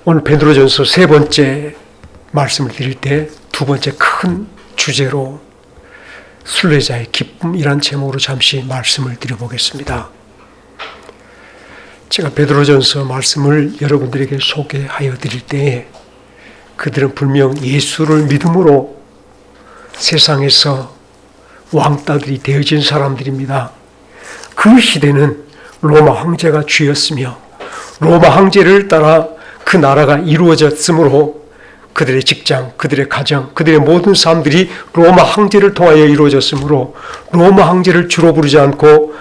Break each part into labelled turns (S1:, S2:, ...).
S1: 오늘 베드로전서 세 번째 말씀을 드릴 때 두 번째 큰 주제로 순례자의 기쁨이란 제목으로 잠시 말씀을 드려보겠습니다. 제가 베드로전서 말씀을 여러분들에게 소개하여 드릴 때에 그들은 분명 예수를 믿음으로 세상에서 왕따들이 되어진 사람들입니다. 그 시대는 로마 황제가 주였으며 로마 황제를 따라 그 나라가 이루어졌으므로 그들의 직장, 그들의 가정, 그들의 모든 삶들이 로마 황제를 통하여 이루어졌으므로 로마 황제를 주로 부르지 않고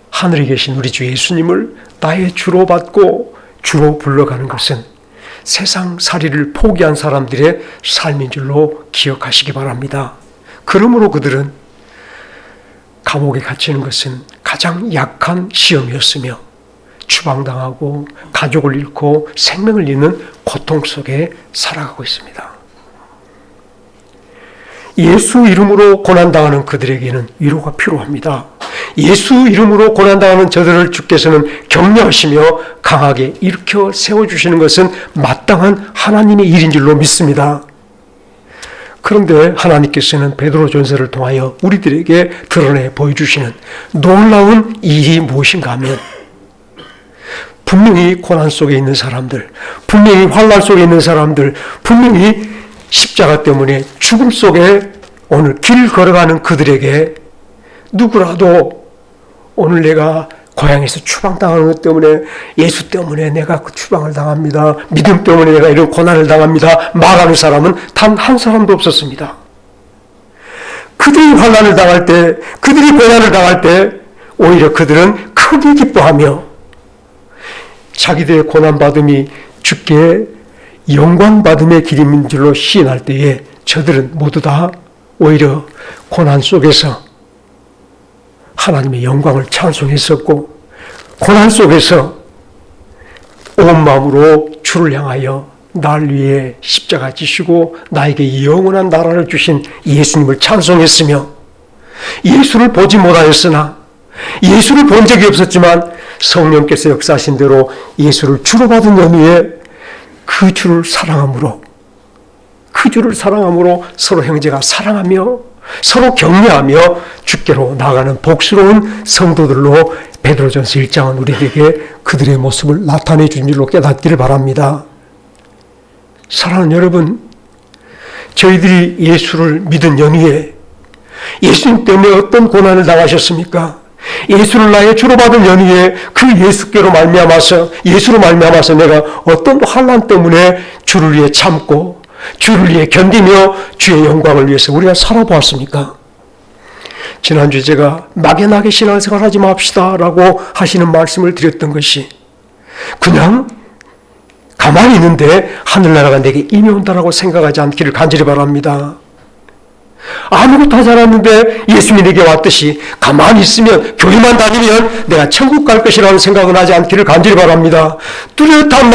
S1: 하늘에 계신 우리 주 예수님을 나의 주로 받고 주로 불러가는 것은 세상 살이를 포기한 사람들의 삶인 줄로 기억하시기 바랍니다. 그러므로 그들은 감옥에 갇히는 것은 가장 약한 시험이었으며 추방당하고 가족을 잃고 생명을 잃는 고통 속에 살아가고 있습니다. 예수 이름으로 고난당하는 그들에게는 위로가 필요합니다. 예수 이름으로 고난당하는 저들을 주께서는 격려하시며 강하게 일으켜 세워주시는 것은 마땅한 하나님의 일인 줄로 믿습니다. 그런데 하나님께서는 베드로전서를 통하여 우리들에게 드러내 보여주시는 놀라운 일이 무엇인가 하면 분명히 고난 속에 있는 사람들, 분명히 환난 속에 있는 사람들, 분명히 십자가 때문에 죽음 속에 오늘 길 걸어가는 그들에게 누구라도 오늘 내가 고향에서 추방당하는 것 때문에 예수 때문에 내가 그 추방을 당합니다. 믿음 때문에 내가 이런 고난을 당합니다. 말하는 사람은 단 한 사람도 없었습니다. 그들이 환난을 당할 때, 그들이 고난을 당할 때 오히려 그들은 크게 기뻐하며 자기들의 고난받음이 주께 영광받음의 길임인 줄로 시인할 때에 저들은 모두 다 오히려 고난 속에서 하나님의 영광을 찬송했었고 고난 속에서 온 마음으로 주를 향하여 날 위해 십자가 지시고 나에게 영원한 나라를 주신 예수님을 찬송했으며 예수를 보지 못하였으나 예수를 본 적이 없었지만 성령께서 역사하신 대로 예수를 주로 받은 연후에 그 주를 사랑함으로 서로 형제가 사랑하며 서로 격려하며 주께로 나아가는 복스러운 성도들로 베드로전서 1장은 우리에게 그들의 모습을 나타내 준 줄로 깨닫기를 바랍니다. 사랑하는 여러분, 저희들이 예수를 믿은 연후에 예수님 때문에 어떤 고난을 당하셨습니까? 예수를 나의 주로 받은 연후에 그 예수께로 말미암아서 예수로 말미암아서 내가 어떤 환난 때문에 주를 위해 참고 주를 위해 견디며 주의 영광을 위해서 우리가 살아보았습니까? 지난주에 제가 막연하게 신앙생활 하지 맙시다 라고 하시는 말씀을 드렸던 것이 그냥 가만히 있는데 하늘나라가 내게 임해 온다라고 생각하지 않기를 간절히 바랍니다. 아무것도 하지 않았는데 예수님이 내게 왔듯이 가만히 있으면 교회만 다니면 내가 천국 갈 것이라는 생각은 하지 않기를 간절히 바랍니다. 뚜렷한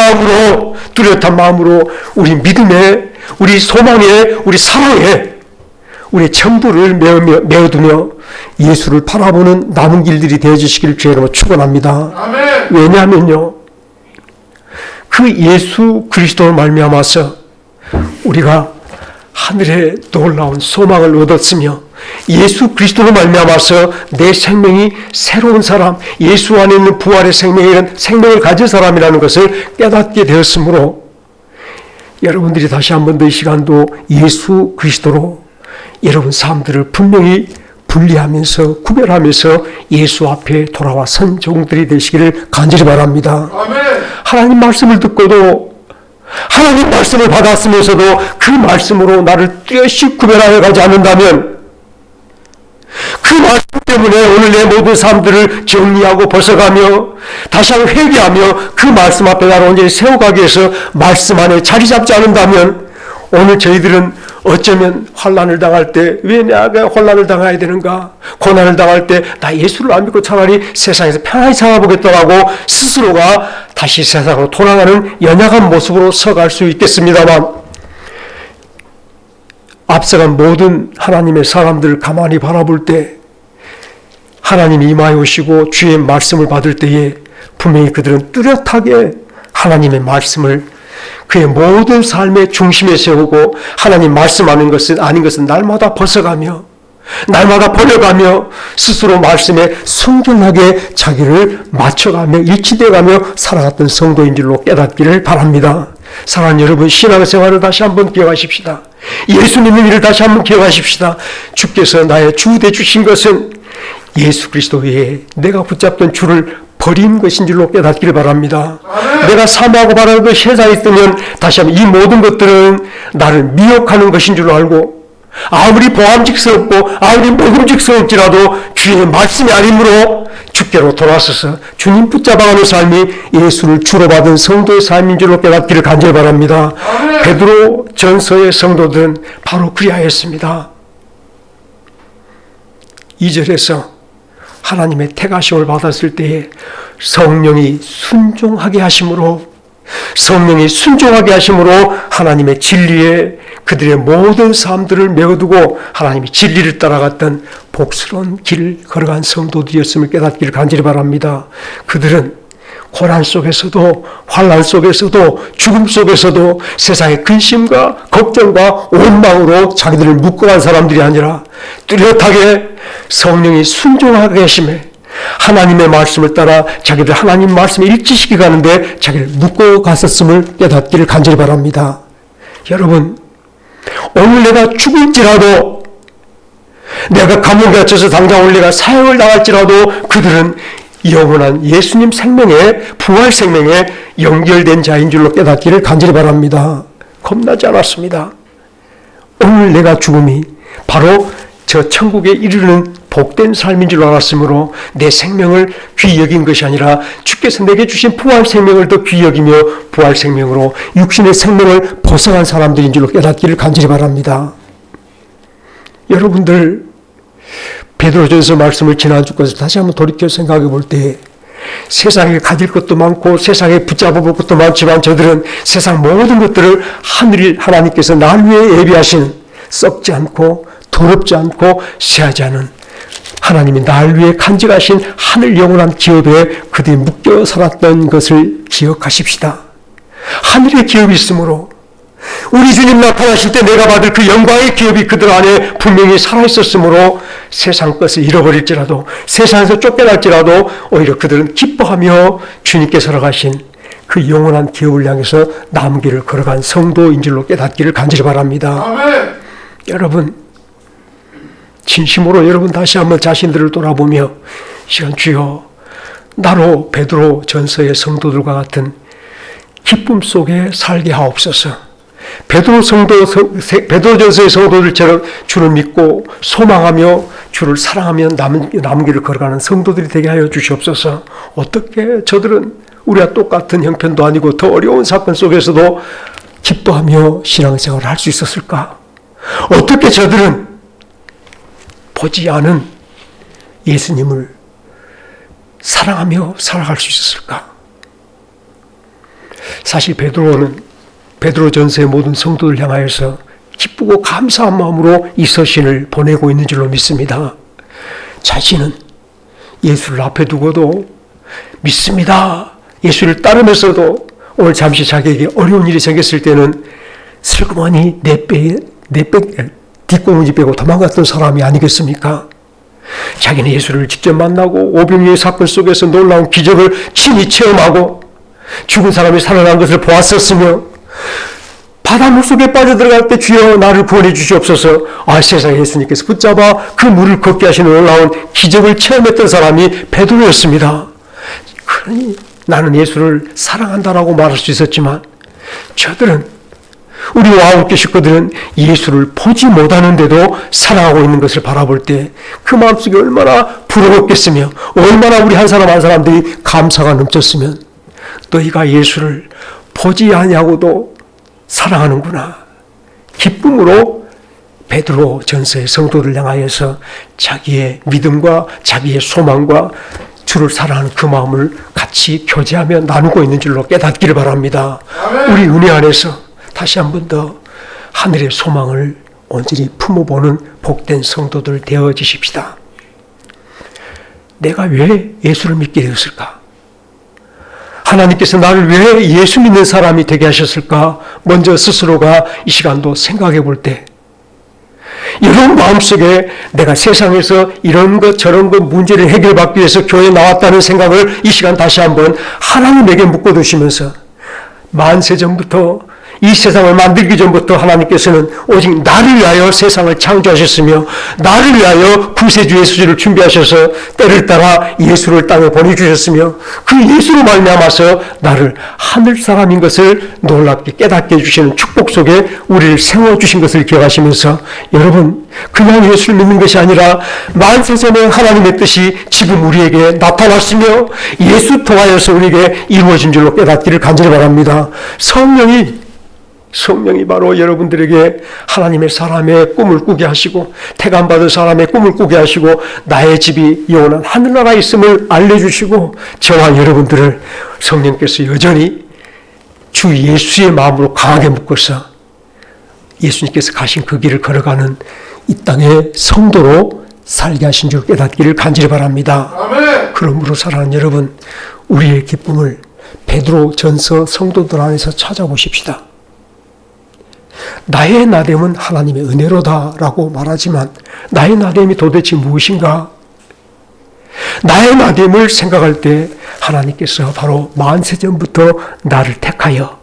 S1: 마음으로 우리 믿음에, 우리 소망에, 우리 사랑에 우리 전부를 메어두며 예수를 바라보는 남은 길들이 되어주시기를 주의 이름으로 축원합니다. 아멘. 왜냐하면요, 그 예수 그리스도를 말미암아서 우리가 하늘의 놀라운 소망을 얻었으며 예수 그리스도로 말미암아서 내 생명이 새로운 사람, 예수 안에 있는 부활의 생명이란 생명을 가진 사람이라는 것을 깨닫게 되었으므로 여러분들이 다시 한 번 더 이 시간도 예수 그리스도로 여러분 삶들을 분명히 분리하면서 구별하면서 예수 앞에 돌아와 선 종들이 되시기를 간절히 바랍니다. 아멘. 하나님 말씀을 듣고도 하나님 말씀을 받았으면서도 그 말씀으로 나를 뚜렷이 구별하여 가지 않는다면 그 말씀 때문에 오늘 내 모든 삶들을 정리하고 벗어가며 다시 한번 회개하며 그 말씀 앞에 나를 온전히 세워가기 위해서 말씀 안에 자리 잡지 않는다면 오늘 저희들은 어쩌면 환난을 당할 때 왜 내가 환난을 당해야 되는가, 고난을 당할 때 나 예수를 안 믿고 차라리 세상에서 편안히 살아보겠다라고 스스로가 다시 세상으로 돌아가는 연약한 모습으로 서갈 수 있겠습니다만 앞서간 모든 하나님의 사람들을 가만히 바라볼 때 하나님이 임하여 오시고 주의 말씀을 받을 때에 분명히 그들은 뚜렷하게 하나님의 말씀을 그의 모든 삶의 중심에 세우고 하나님 말씀하는 것은 아닌 것은 날마다 벗어가며 날마다 버려가며 스스로 말씀에 순결하게 자기를 맞춰가며 일치되어가며 살아갔던 성도인 줄로 깨닫기를 바랍니다. 사랑하는 여러분, 신앙생활을 다시 한번 기억하십시다. 예수님의 일을 다시 한번 기억하십시다. 주께서 나의 주 되주신 것은 예수 그리스도 외에 내가 붙잡던 주를 버린 것인 줄로 깨닫기를 바랍니다. 내가 사모하고 바라는 그 세상에 있으면 다시 한번 이 모든 것들은 나를 미혹하는 것인 줄로 알고 아무리 보암직스럽고 아무리 먹음직스러울지라도 주의 말씀이 아니므로 주께로 돌아서서 주님 붙잡아가는 삶이 예수를 주로 받은 성도의 삶인 줄로 깨닫기를 간절히 바랍니다. 베드로 전서의 성도들은 바로 그리하였습니다. 2절에서 하나님의 택하심을 받았을 때에 성령이 순종하게 하심으로 하나님의 진리에 그들의 모든 삶들을 메워두고 하나님이 진리를 따라갔던 복스러운 길을 걸어간 성도들이었음을 깨닫기를 간절히 바랍니다. 그들은 고난 속에서도 환난 속에서도 죽음 속에서도 세상의 근심과 걱정과 원망으로 자기들을 묶어간 사람들이 아니라 뚜렷하게 성령이 순종하게 하심에 하나님의 말씀을 따라 자기들 하나님 말씀에 일치시켜 가는데 자기를 묶어 갔었음을 깨닫기를 간절히 바랍니다. 여러분, 오늘 내가 죽을지라도 내가 감옥에 갇혀서 당장 오늘 내가 사형을 당할지라도 그들은 영원한 예수님 생명에 부활 생명에 연결된 자인 줄로 깨닫기를 간절히 바랍니다. 겁나지 않았습니다. 오늘 내가 죽음이 바로 저 천국에 이르는 복된 삶인 줄 알았으므로 내 생명을 귀히 여긴 것이 아니라 주께서 내게 주신 부활 생명을 더 귀히 여기며 부활 생명으로 육신의 생명을 벗어난 사람들인 줄로 깨닫기를 간절히 바랍니다. 여러분들 베드로전서 말씀을 지난주 것을 다시 한번 돌이켜 생각해 볼 때 세상에 가질 것도 많고 세상에 붙잡아 볼 것도 많지만 저들은 세상 모든 것들을 하나님께서 날 위해 예비하신 썩지 않고 더럽지 않고 쇠하지 않은 하나님이 날 위해 간직하신 하늘 영원한 기업에 그들이 묶여 살았던 것을 기억하십시다. 하늘의 기업이 있으므로 우리 주님 나타나실 때 내가 받을 그 영광의 기업이 그들 안에 분명히 살아있었으므로 세상 것을 잃어버릴지라도 세상에서 쫓겨날지라도 오히려 그들은 기뻐하며 주님께 살아가신 그 영원한 기업을 향해서 남은 길을 걸어간 성도인 줄로 깨닫기를 간절히 바랍니다. 아멘. 여러분, 진심으로 여러분 다시 한번 자신들을 돌아보며 시간 주여 나로 베드로 전서의 성도들과 같은 기쁨 속에 살게 하옵소서. 베드로 전서의 성도들처럼 주를 믿고 소망하며 주를 사랑하며 남은 길을 걸어가는 성도들이 되게 하여 주시옵소서. 어떻게 저들은 우리와 똑같은 형편도 아니고 더 어려운 사건 속에서도 기뻐하며 신앙생활을 할 수 있었을까? 어떻게 저들은 보지 않은 예수님을 사랑하며 살아갈 수 있었을까? 사실 베드로 전서의 모든 성도들 향하여서 기쁘고 감사한 마음으로 이 서신을 보내고 있는 줄로 믿습니다. 자신은 예수를 앞에 두고도 믿습니다. 예수를 따르면서도 오늘 잠시 자기에게 어려운 일이 생겼을 때는 슬그머니 뒷공문지 빼고 도망갔던 사람이 아니겠습니까? 자기는 예수를 직접 만나고 오병이의 사건 속에서 놀라운 기적을 친히 체험하고 죽은 사람이 살아난 것을 보았었으며 바다 물속에 빠져들어갈 때 주여 나를 구원해 주시옵소서. 세상에 예수님께서 붙잡아 그 물을 걷게 하시는 놀라운 기적을 체험했던 사람이 베드로였습니다. 그러니 나는 예수를 사랑한다라고 말할 수 있었지만 저들은 우리와 함께 식구들은 예수를 보지 못하는데도 사랑하고 있는 것을 바라볼 때 그 마음속에 얼마나 부러웠겠으며 얼마나 우리 한 사람 한 사람들이 감사가 넘쳤으면 너희가 예수를 보지 아니하고도 사랑하는구나. 기쁨으로 베드로 전서의 성도를 향하여서 자기의 믿음과 자기의 소망과 주를 사랑하는 그 마음을 같이 교제하며 나누고 있는 줄로 깨닫기를 바랍니다. 아멘. 우리 은혜 안에서 다시 한 번 더 하늘의 소망을 온전히 품어보는 복된 성도들 되어지십시다. 내가 왜 예수를 믿게 되었을까? 하나님께서 나를 왜 예수 믿는 사람이 되게 하셨을까? 먼저 스스로가 이 시간도 생각해 볼 때, 여러분 마음속에 내가 세상에서 이런 것 저런 것 문제를 해결받기 위해서 교회에 나왔다는 생각을 이 시간 다시 한번 하나님에게 묶어두시면서, 만세전부터 이 세상을 만들기 전부터 하나님께서는 오직 나를 위하여 세상을 창조하셨으며 나를 위하여 구세주 예수를 준비하셔서 때를 따라 예수를 땅에 보내주셨으며 그 예수로 말미암아서 나를 하늘 사람인 것을 놀랍게 깨닫게 해주시는 축복 속에 우리를 세워주신 것을 기억하시면서, 여러분 그냥 예수를 믿는 것이 아니라 만세전에 하나님의 뜻이 지금 우리에게 나타났으며 예수 통하여서 우리에게 이루어진 줄로 깨닫기를 간절히 바랍니다. 성령이 바로 여러분들에게 하나님의 사람의 꿈을 꾸게 하시고 택함받은 사람의 꿈을 꾸게 하시고 나의 집이 영원한 하늘나라에 있음을 알려주시고 저와 여러분들을 성령께서 여전히 주 예수의 마음으로 강하게 묶어서 예수님께서 가신 그 길을 걸어가는 이 땅의 성도로 살게 하신 줄 깨닫기를 간절히 바랍니다. 아멘. 그러므로 사랑하는 여러분, 우리의 기쁨을 베드로전서 성도들 안에서 찾아보십시다. 나의 나됨은 하나님의 은혜로다라고 말하지만 나의 나됨이 도대체 무엇인가? 나의 나됨을 생각할 때 하나님께서 바로 만세전부터 나를 택하여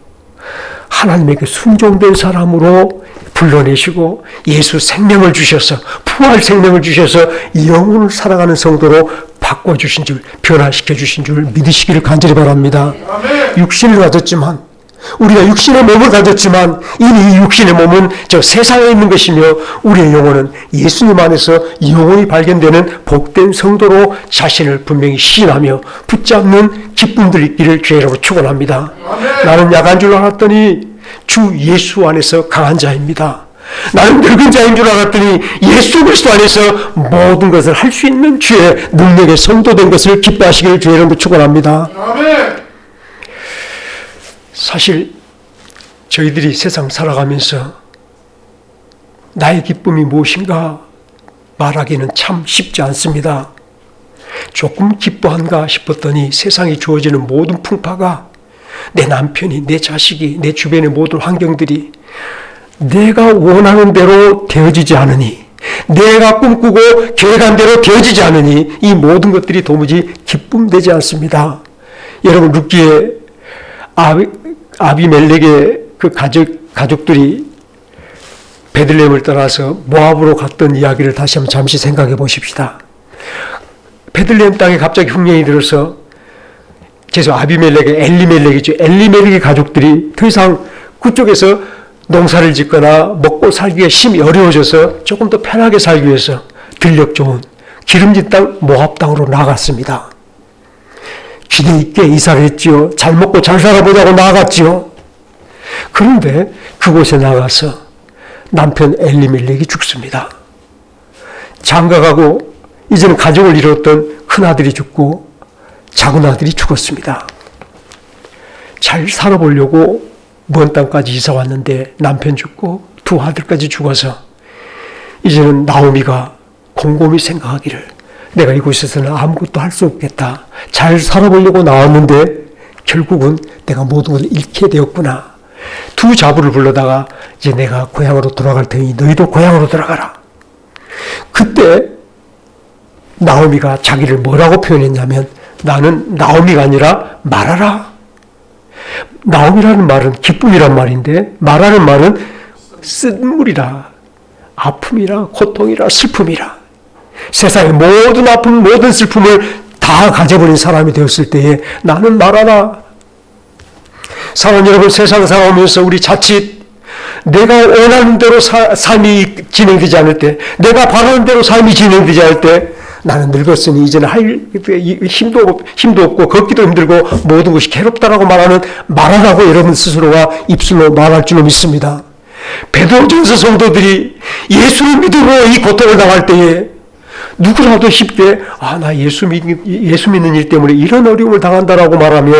S1: 하나님에게 순종된 사람으로 불러내시고 예수 생명을 주셔서 부활 생명을 주셔서 영혼을 살아가는 성도로 바꿔주신 줄, 변화시켜 주신 줄 믿으시기를 간절히 바랍니다. 육신을 가졌지만, 우리가 육신의 몸을 가졌지만 이미 이 육신의 몸은 저 세상에 있는 것이며 우리의 영혼은 예수님 안에서 영혼이 발견되는 복된 성도로 자신을 분명히 시인하며 붙잡는 기쁨들 있기를 주의로 축원합니다. 나는 약한 줄 알았더니 주 예수 안에서 강한 자입니다. 나는 늙은 자인 줄 알았더니 예수 그리스도 안에서 모든 것을 할 수 있는 주의 능력의 성도된 것을 기뻐하시기를 주의로 축원합니다. 사실 저희들이 세상 살아가면서 나의 기쁨이 무엇인가 말하기는 참 쉽지 않습니다. 조금 기뻐한가 싶었더니 세상에 주어지는 모든 풍파가, 내 남편이, 내 자식이, 내 주변의 모든 환경들이 내가 원하는 대로 되어지지 않으니, 내가 꿈꾸고 계획한 대로 되어지지 않으니 이 모든 것들이 도무지 기쁨되지 않습니다. 여러분, 룻기의 아비멜렉의 그 가족들이 베들레헴을 떠나서 모압으로 갔던 이야기를 다시 한번 잠시 생각해 보십시다. 베들레헴 땅에 갑자기 흉년이 들어서 아비멜렉의 엘리멜렉의 가족들이 더 이상 그쪽에서 농사를 짓거나 먹고 살기가 심히 어려워져서 조금 더 편하게 살기 위해서 들녘 좋은 기름진 땅 모압 땅으로 나갔습니다. 기대 있게 이사를 했지요. 잘 먹고 잘 살아보자고 나갔지요. 그런데 그곳에 나가서 남편 엘리멜렉이 죽습니다. 장가가고 이제는 가족을 이뤘던 큰아들이 죽고 작은아들이 죽었습니다. 잘 살아보려고 먼 땅까지 이사 왔는데 남편 죽고 두 아들까지 죽어서 이제는 나오미가 곰곰이 생각하기를, 내가 이곳에서는 아무것도 할 수 없겠다. 잘 살아보려고 나왔는데 결국은 내가 모든 것을 잃게 되었구나. 두 자부를 불러다가 이제 내가 고향으로 돌아갈 테니 너희도 고향으로 돌아가라. 그때 나오미가 자기를 뭐라고 표현했냐면, 나는 나오미가 아니라 마라라. 나오미라는 말은 기쁨이란 말인데 마라는 말은 쓴물이라, 아픔이라, 고통이라, 슬픔이라. 세상의 모든 아픔, 모든 슬픔을 다 가져버린 사람이 되었을 때에 나는 마라라. 사랑하는 여러분, 세상 살아오면서 우리 자칫 내가 원하는 대로 삶이 진행되지 않을 때, 내가 바라는 대로 삶이 진행되지 않을 때, 나는 늙었으니 이제는 할 힘도 없고 걷기도 힘들고 모든 것이 괴롭다라고 말하는 말하라고 여러분 스스로가 입술로 말할 줄로 믿습니다. 베드로전서 성도들이 예수를 믿으러 이 고통을 당할 때에 누구라도 쉽게 나 예수 믿는 일 때문에 이런 어려움을 당한다라고 말하며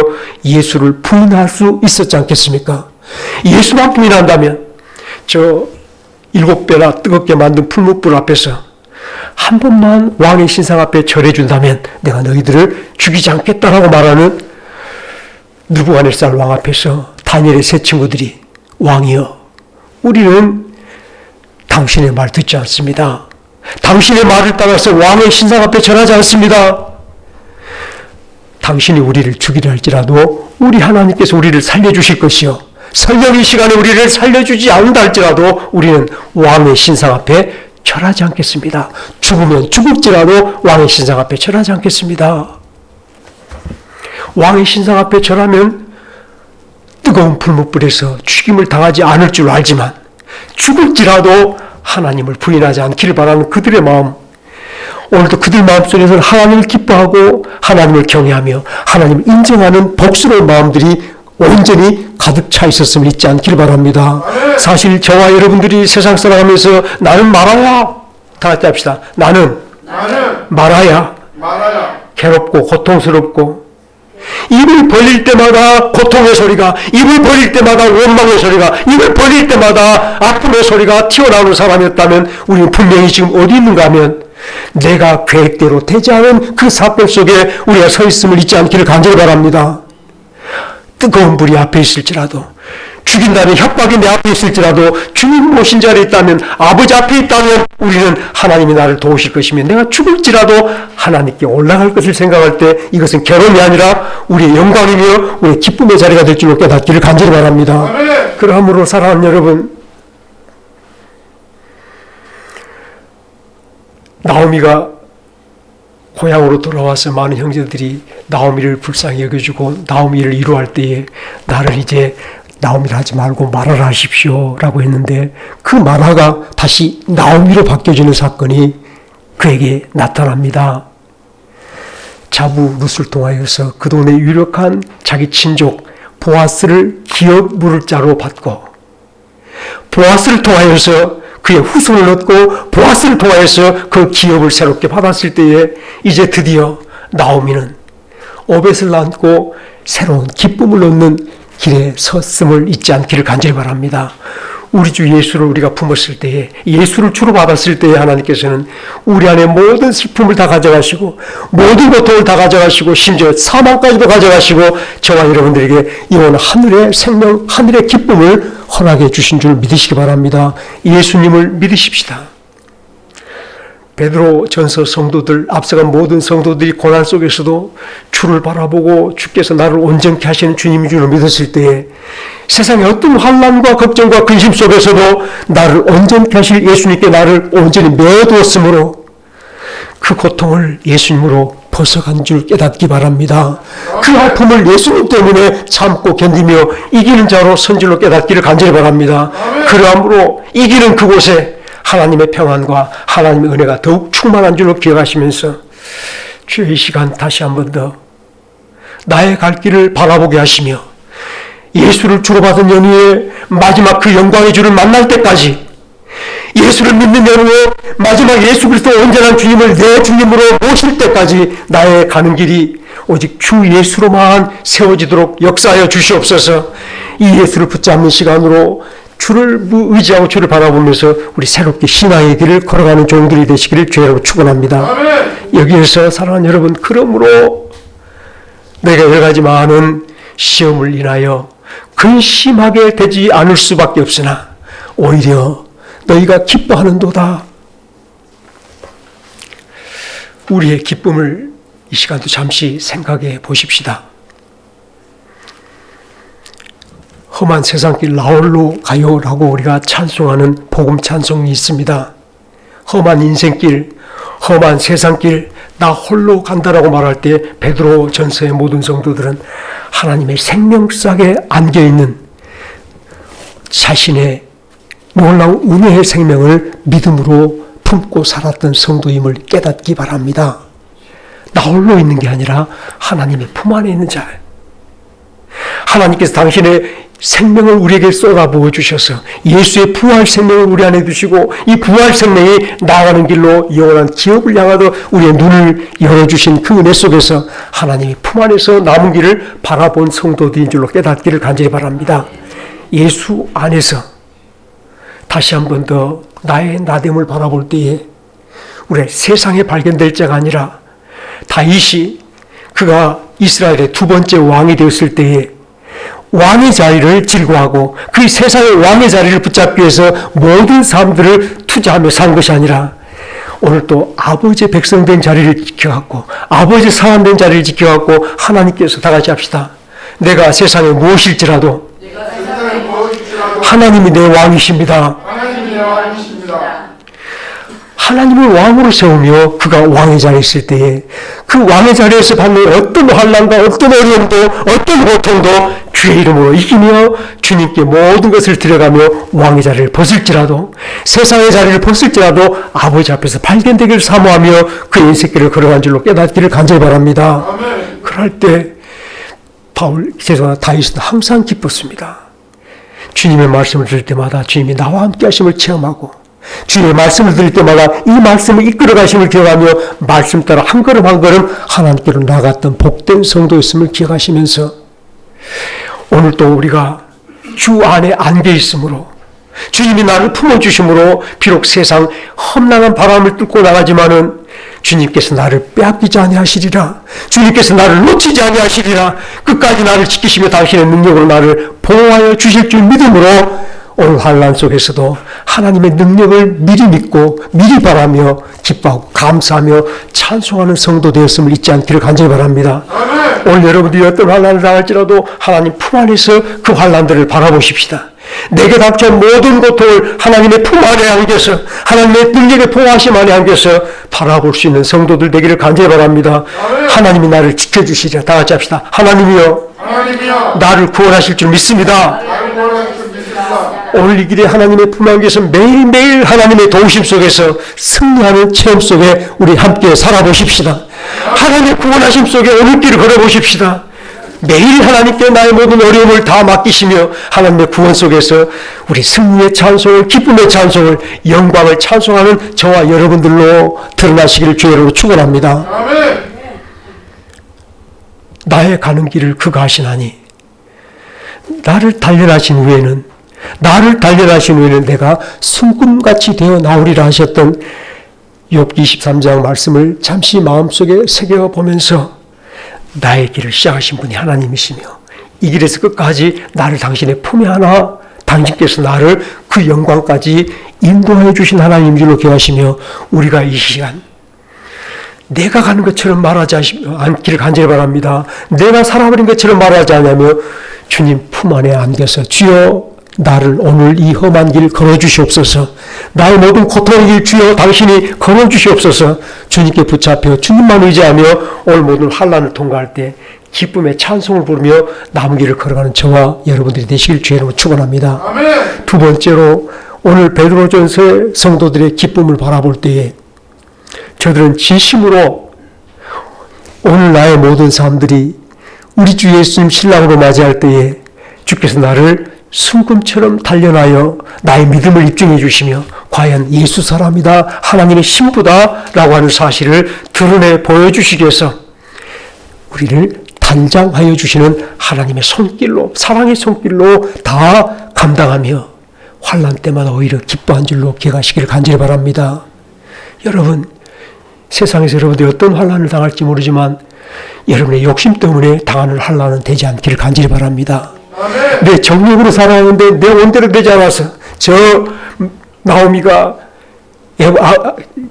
S1: 예수를 부인할 수 있었지 않겠습니까? 예수만 부인한다면 저 7배나 뜨겁게 만든 풀무불 앞에서 한 번만 왕의 신상 앞에 절해준다면 내가 너희들을 죽이지 않겠다라고 말하는 느부갓네살 왕 앞에서 다니엘의 세 친구들이 왕이여, 우리는 당신의 말 듣지 않습니다. 당신의 말을 따라서 왕의 신상 앞에 절하지 않습니다. 당신이 우리를 죽이려 할지라도 우리 하나님께서 우리를 살려주실 것이요, 설령 이 시간에 우리를 살려주지 않는다 할지라도 우리는 왕의 신상 앞에 절하지 않겠습니다. 죽으면 죽을지라도 왕의 신상 앞에 절하지 않겠습니다. 왕의 신상 앞에 절하면 뜨거운 풀무불에서 죽임을 당하지 않을 줄 알지만 죽을지라도 하나님을 부인하지 않기를 바라는 그들의 마음, 오늘도 그들 마음속에서는 하나님을 기뻐하고 하나님을 경외하며 하나님을 인정하는 복스러운 마음들이 온전히 가득 차 있었음을 잊지 않기를 바랍니다. 사실 저와 여러분들이 세상 살아가면서 나는 말아야, 다 같이 합시다. 나는 말아야 괴롭고 고통스럽고 입을 벌릴 때마다 고통의 소리가, 입을 벌릴 때마다 원망의 소리가, 입을 벌릴 때마다 아픔의 소리가 튀어나오는 사람이었다면 우리는 분명히 지금 어디 있는가 하면 내가 계획대로 되지 않은 그 사건 속에 우리가 서 있음을 잊지 않기를 간절히 바랍니다. 뜨거운 불이 앞에 있을지라도, 죽인다는 협박이 내 앞에 있을지라도, 주님 모신 자리에 있다면, 아버지 앞에 있다면 우리는 하나님이 나를 도우실 것이며 내가 죽을지라도 하나님께 올라갈 것을 생각할 때 이것은 괴로움이 아니라 우리의 영광이며 우리의 기쁨의 자리가 될 줄로 깨닫기를 간절히 바랍니다. 그러므로 사랑하는 여러분, 나오미가 고향으로 돌아와서 많은 형제들이 나오미를 불쌍히 여겨주고 나오미를 위로할 때에 나를 이제 나오미를 하지 말고 마라라 하십시오 라고 했는데, 그 마라가 다시 나오미로 바뀌어지는 사건이 그에게 나타납니다. 자부 룻을 통하여서 그 동네 유력한 자기 친족 보아스를 기업 물을 자로 받고, 보아스를 통하여서 그의 후손을 얻고 보아스를 통하여서 그 기업을 새롭게 받았을 때에 이제 드디어 나오미는 오벳을 낳고 새로운 기쁨을 얻는 길에 섰음을 잊지 않기를 간절히 바랍니다. 우리 주 예수를 우리가 품었을 때에, 예수를 주로 받았을 때에 하나님께서는 우리 안에 모든 슬픔을 다 가져가시고 모든 고통을 다 가져가시고 심지어 사망까지도 가져가시고 저와 여러분들에게 이런 하늘의 생명, 하늘의 기쁨을 허락해 주신 줄 믿으시기 바랍니다. 예수님을 믿으십시다. 베드로 전서 성도들, 앞서간 모든 성도들이 고난 속에서도 주를 바라보고 주께서 나를 온전케 하시는 주님인 줄로 믿었을 때에 세상의 어떤 환난과 걱정과 근심 속에서도 나를 온전케 하실 예수님께 나를 온전히 메어두었으므로 그 고통을 예수님으로 벗어간 줄 깨닫기 바랍니다. 그 아픔을 예수님 때문에 참고 견디며 이기는 자로 선질로 깨닫기를 간절히 바랍니다. 그러함으로 이기는 그곳에 하나님의 평안과 하나님의 은혜가 더욱 충만한 줄로 기억하시면서 주의 이 시간 다시 한 번 더 나의 갈 길을 바라보게 하시며 예수를 주로 받은 연후에 마지막 그 영광의 주를 만날 때까지, 예수를 믿는 연후에 마지막 예수 그리스도 온전한 주님을 내 주님으로 모실 때까지 나의 가는 길이 오직 주 예수로만 세워지도록 역사하여 주시옵소서. 이 예수를 붙잡는 시간으로 주를 의지하고 주를 바라보면서 우리 새롭게 신앙의 길을 걸어가는 종들이 되시기를 주여로 축원합니다. 여기에서 사랑하는 여러분, 그러므로 내가 여러 가지 많은 시험을 인하여 근심하게 되지 않을 수밖에 없으나 오히려 너희가 기뻐하는도다. 우리의 기쁨을 이 시간도 잠시 생각해 보십시다. 험한 세상길 나홀로 가요라고 우리가 찬송하는 복음 찬송이 있습니다. 험한 인생길, 험한 세상길 나 홀로 간다라고 말할 때 베드로 전서의 모든 성도들은 하나님의 생명sak에 안겨있는 자신의 놀라운 은혜의 생명을 믿음으로 품고 살았던 성도임을 깨닫기 바랍니다. 나 홀로 있는 게 아니라 하나님의 품 안에 있는 자. 하나님께서 당신의 생명을 우리에게 쏟아부어 주셔서 예수의 부활 생명을 우리 안에 두시고 이 부활 생명이 나아가는 길로 영원한 기업을 향하여 우리의 눈을 열어주신 그 은혜 속에서 하나님이 품 안에서 남은 길을 바라본 성도들인 줄로 깨닫기를 간절히 바랍니다. 예수 안에서 다시 한 번 더 나의 나됨을 바라볼 때에 우리 세상에 발견될 자가 아니라 다윗이 그가 이스라엘의 두 번째 왕이 되었을 때에 왕의 자리를 즐거워하고 그 세상의 왕의 자리를 붙잡기 위해서 모든 사람들을 투자하며 산 것이 아니라 오늘 또 아버지의 백성된 자리를 지켜갖고 아버지의 사람된 자리를 지켜갖고 하나님께서 다 같이 합시다. 내가 세상에 무엇일지라도 하나님이 내 왕이십니다. 하나님을 왕으로 세우며 그가 왕의 자리에 있을 때에 그 왕의 자리에서 받는 어떤 환난과 어떤 어려움도 어떤 고통도 주의 이름으로 이기며 주님께 모든 것을 드려가며 왕의 자리를 벗을지라도 세상의 자리를 벗을지라도 아버지 앞에서 발견되기를 사모하며 그 인생길을 걸어간 줄로 깨닫기를 간절히 바랍니다. 아멘. 그럴 때 다윗은 항상 기뻤습니다. 주님의 말씀을 들을 때마다 주님이 나와 함께 하심을 체험하고 주님의 말씀을 들을 때마다 이 말씀을 이끌어 가심을 기억하며 말씀 따라 한 걸음 한 걸음 하나님께로 나갔던 복된 성도였음을 기억하시면서 오늘 또 우리가 주 안에 안겨 있으므로 주님이 나를 품어주심으로 비록 세상 험난한 바람을 뚫고 나가지만은 주님께서 나를 빼앗기지 아니하시리라. 주님께서 나를 놓치지 아니하시리라. 끝까지 나를 지키시며 당신의 능력으로 나를 보호하여 주실 줄 믿음으로 오늘 환난 속에서도 하나님의 능력을 미리 믿고 미리 바라며 기뻐하고 감사하며 찬송하는 성도 되었음을 잊지 않기를 간절히 바랍니다. 오늘 여러분들이 어떤 환난을 당할지라도 하나님 품 안에서 그 환난들을 바라보십시다. 내게 닥쳐온 모든 고통을 하나님의 품 안에 안겨서 하나님의 능력의 보호하심 안에 안겨서 바라볼 수 있는 성도들 되기를 간절히 바랍니다. 하나님이 나를 지켜주시리라. 다 같이 합시다. 하나님이여 나를 구원하실 줄 믿습니다. 오늘 이 길에 하나님의 품 안에서 매일매일 하나님의 도우심 속에서 승리하는 체험 속에 우리 함께 살아보십시다. 하나님의 구원하심 속에 오늘 길을 걸어보십시다. 매일 하나님께 나의 모든 어려움을 다 맡기시며 하나님의 구원 속에서 우리 승리의 찬송을 기쁨의 찬송을 영광을 찬송하는 저와 여러분들로 드러나시기를 주의로 축원합니다. 아멘. 나의 가는 길을 그가 하시나니 나를 단련하신 후에는 내가 순금같이 되어 나오리라 하셨던 욥기 23장 말씀을 잠시 마음속에 새겨보면서 나의 길을 시작하신 분이 하나님이시며 이 길에서 끝까지 나를 당신의 품에 안아 당신께서 나를 그 영광까지 인도하여 주신 하나님인 줄로 기억하시며 우리가 이 시간 내가 가는 것처럼 말하지 않기를 간절히 바랍니다. 내가 살아버린 것처럼 말하지 않으며 주님 품 안에 안겨서 주여 나를 오늘 이 험한 길 걸어주시옵소서. 나의 모든 고통의 길 주여 당신이 걸어주시옵소서. 주님께 붙잡혀 주님만 의지하며 오늘 모든 환난을 통과할 때 기쁨의 찬송을 부르며 남은 길을 걸어가는 저와 여러분들이 되시길 주의 이름으로 축원합니다. 아멘. 두 번째로 오늘 베드로전서의 성도들의 기쁨을 바라볼 때에 저들은 진심으로 오늘 나의 모든 사람들이 우리 주 예수님 신랑으로 맞이할 때에 주께서 나를 순금처럼 단련하여 나의 믿음을 입증해 주시며 과연 예수 사람이다 하나님의 신부다 라고 하는 사실을 드러내 보여주시기 위해서 우리를 단장하여 주시는 하나님의 손길로 사랑의 손길로 다 감당하며 환난 때마다 오히려 기뻐한 줄로 기억하시기를 간절히 바랍니다. 여러분 세상에서 여러분들이 어떤 환난을 당할지 모르지만 여러분의 욕심 때문에 당하는 환난은 되지 않기를 간절히 바랍니다. 내 정력으로 살아왔는데 내 원대로 되지 않아서 저 나오미가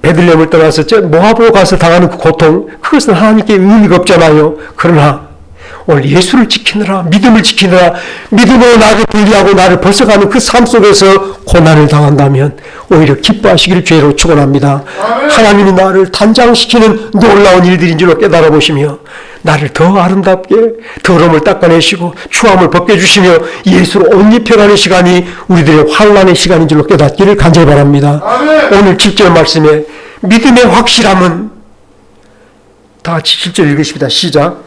S1: 베들레헴을 떠나서 저 모압으로 가서 당하는 그 고통 그것은 하나님께 의미가 없잖아요. 그러나 오늘 예수를 지키느라 믿음을 지키느라 믿음으로 나를 분리하고 나를 벗어가는 그 삶 속에서 고난을 당한다면 오히려 기뻐하시기를 주의로 축원합니다. 하나님이 나를 단장시키는 놀라운 일들인 줄로 깨달아 보시며 나를 더 아름답게 더러움을 닦아내시고 추함을 벗겨주시며 예수로 옷 입혀가는 시간이 우리들의 환난의 시간인 줄로 깨닫기를 간절히 바랍니다. 아멘. 오늘 7절 말씀에 믿음의 확실함은 다 같이 7절 읽으십니다. 시작.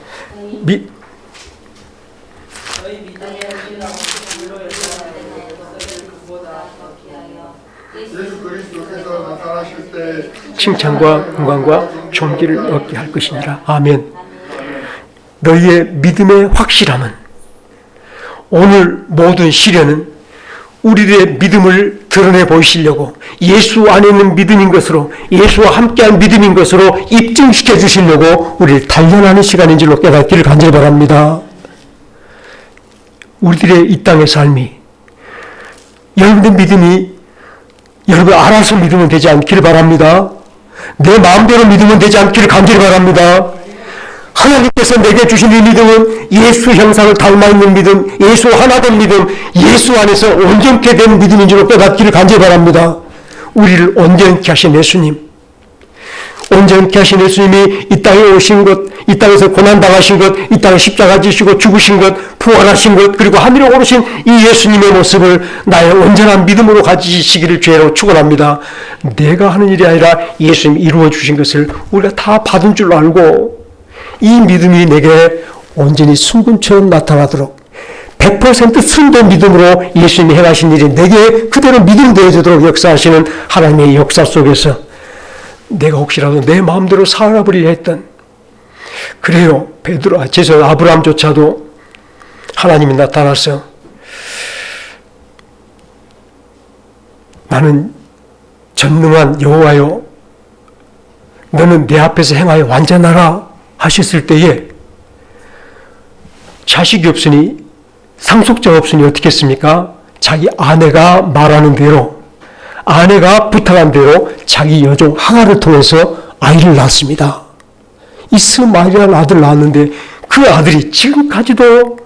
S1: 칭찬과 영광과 존귀를 얻게 할 것이니라. 아멘. 너희의 믿음의 확실함은 오늘 모든 시련은 우리들의 믿음을 드러내 보이시려고 예수 안에 있는 믿음인 것으로 예수와 함께한 믿음인 것으로 입증시켜 주시려고 우리를 단련하는 시간인 줄로 깨닫기를 간절히 바랍니다. 우리들의 이 땅의 삶이 여러분의 믿음이 여러분 알아서 믿으면 되지 않기를 바랍니다. 내 마음대로 믿으면 되지 않기를 간절히 바랍니다. 하나님께서 내게 주신 이 믿음은 예수 형상을 닮아있는 믿음, 예수 하나된 믿음, 예수 안에서 온전케 된 믿음인 줄로 깨닫기를 간절히 바랍니다. 우리를 온전케 하신 예수님, 온전케 하신 예수님이 이 땅에 오신 것, 이 땅에서 고난당하신 것, 이 땅에 십자가 지시고 죽으신 것, 부활하신 것, 그리고 하늘에 오르신 이 예수님의 모습을 나의 온전한 믿음으로 가지시기를 주의로 축원합니다. 내가 하는 일이 아니라 예수님이 이루어 주신 것을 우리가 다 받은 줄 알고 이 믿음이 내게 온전히 순금처럼 나타나도록 100% 순도 믿음으로 예수님이 행하신 일이 내게 그대로 믿음 되어지도록 역사하시는 하나님의 역사 속에서 내가 혹시라도 내 마음대로 살아버리려 했던, 그래요, 아브라함조차도 하나님이 나타나서 나는 전능한 여호와요, 너는 내 앞에서 행하여 완전하라 하셨을 때에 자식이 없으니, 상속자가 없으니 어떻게 했습니까? 자기 아내가 말하는 대로, 아내가 부탁한 대로 자기 여종 하갈을 통해서 아이를 낳았습니다. 이스마엘이라는 아들을 낳았는데 그 아들이 지금까지도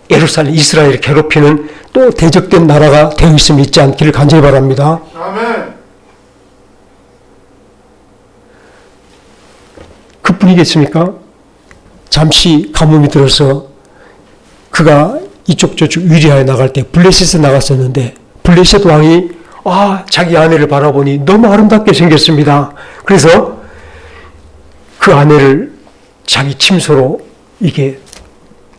S1: 예루살렘 이스라엘을 괴롭히는 또 대적된 나라가 되어 있음을 잊지 않기를 간절히 바랍니다. 아멘. 그뿐이겠습니까? 잠시 가뭄이 들어서 그가 이쪽 저쪽 위리하에 나갈 때 블레셋에 나갔었는데 블레셋 왕이 자기 아내를 바라보니 너무 아름답게 생겼습니다. 그래서 그 아내를 자기 침소로 이게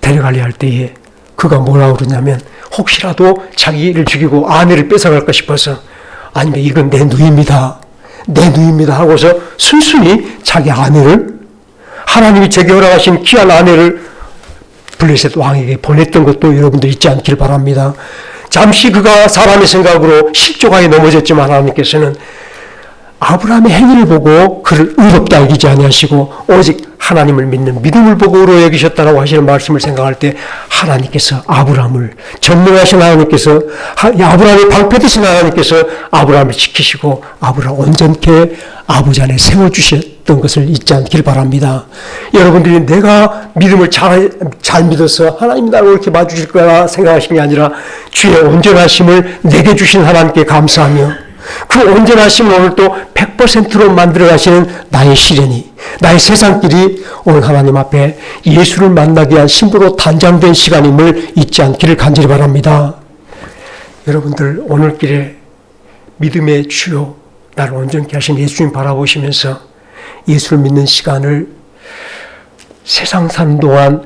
S1: 데려가려 할 때에 그가 뭐라고 그러냐면 혹시라도 자기를 죽이고 아내를 뺏어갈까 싶어서 아니면 이건 내 누이입니다. 내 누이입니다 하고서 순순히 자기 아내를, 하나님이 제게 허락하신 귀한 아내를 블레셋 왕에게 보냈던 것도 여러분들 잊지 않기를 바랍니다. 잠시 그가 사람의 생각으로 실족하게 넘어졌지만 하나님께서는 아브라함의 행위를 보고 그를 의롭다 여기지 아니하시고 오직 하나님을 믿는 믿음을 보고 의로 여기셨다라고 하시는 말씀을 생각할 때 하나님께서 아브라함을, 전능하신 하나님께서, 아브라함의 방패 되신 하나님께서 아브라함을 지키시고 아브라함 온전케 아버지 안에 세워주셨던 것을 잊지 않길 바랍니다. 여러분들이 내가 믿음을 잘 믿어서 하나님이 나를 이렇게 봐주실 거라 생각하신 게 아니라 주의 온전하심을 내게 주신 하나님께 감사하며 그 온전하심을 오늘 또 100%로 만들어 가시는 나의 시련이, 나의 세상길이 오늘 하나님 앞에 예수를 만나기 위한 신부로 단장된 시간임을 잊지 않기를 간절히 바랍니다. 여러분들 오늘길에 믿음의 주요 나를 온전케 하신 예수님 바라보시면서 예수를 믿는 시간을 세상 사는 동안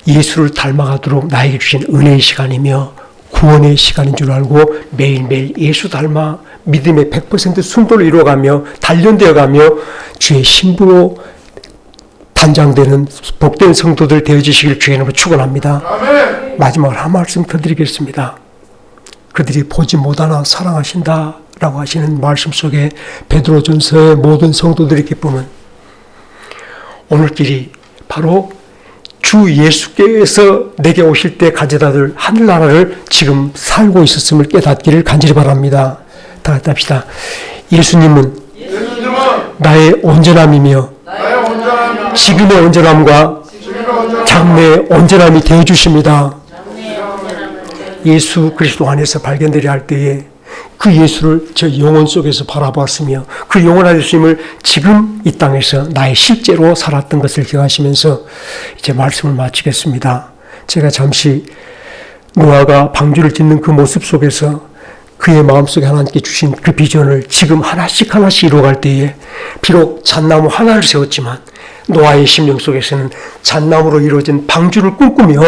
S1: 예수를 닮아가도록 나에게 주신 은혜의 시간이며 구원의 시간인 줄 알고 매일매일 예수 닮아 믿음의 100% 순도를 이루어가며 단련되어가며 주의 신부로 단장되는 복된 성도들 되어지시길 주의 이름으로 축원합니다. 아멘. 마지막으로 한 말씀 더 드리겠습니다. 그들이 보지 못하나 사랑하신다 라고 하시는 말씀 속에 베드로전서의 모든 성도들의 기쁨은 오늘길이 바로 주 예수께서 내게 오실 때 가져다 줄 하늘나라를 지금 살고 있었음을 깨닫기를 간절히 바랍니다. 다 같이 합시다. 예수님은 나의 온전함이며 지금의 온전함과 장래의 온전함이 되어주십니다. 예수 그리스도 안에서 발견되려 할 때에 그 예수를 저 영혼 속에서 바라보았으며 그 영원한 예수님을 지금 이 땅에서 나의 실제로 살았던 것을 기억하시면서 이제 말씀을 마치겠습니다. 제가 잠시 노아가 방주를 짓는 그 모습 속에서 그의 마음속에 하나님께 주신 그 비전을 지금 하나씩 이루어갈 때에 비록 잣나무 하나를 세웠지만 노아의 심령 속에서는 잣나무로 이루어진 방주를 꿈꾸며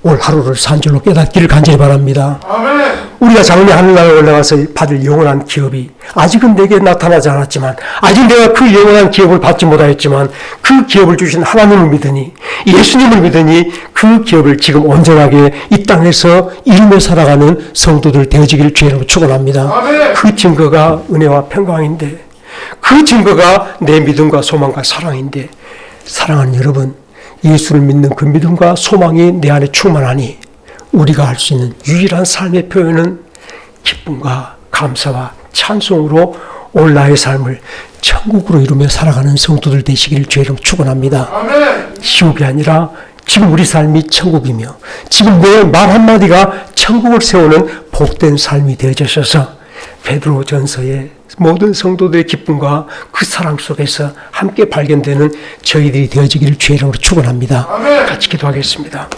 S1: 올 하루를 산 줄로 깨닫기를 간절히 바랍니다. 아멘. 우리가 장래 하늘나라에 올라가서 받을 영원한 기업이 아직은 내게 나타나지 않았지만, 아직 내가 그 영원한 기업을 받지 못하였지만 그 기업을 주신 하나님을 믿으니, 예수님을 믿으니 그 기업을 지금 온전하게 이 땅에서 이루며 살아가는 성도들 되어지기를 주의로 축원합니다. 아멘. 그 증거가 은혜와 평강인데, 그 증거가 내 믿음과 소망과 사랑인데, 사랑하는 여러분, 예수를 믿는 그 믿음과 소망이 내 안에 충만하니 우리가 할 수 있는 유일한 삶의 표현은 기쁨과 감사와 찬송으로 오늘 나의 삶을 천국으로 이루며 살아가는 성도들 되시기를 주의 이름 축원합니다. 지옥이 아니라 지금 우리 삶이 천국이며 지금 내 말 한마디가 천국을 세우는 복된 삶이 되어주셔서 베드로전서의 모든 성도들의 기쁨과 그 사랑 속에서 함께 발견되는 저희들이 되어지기를 주의 이름으로 축원합니다. 같이 기도하겠습니다.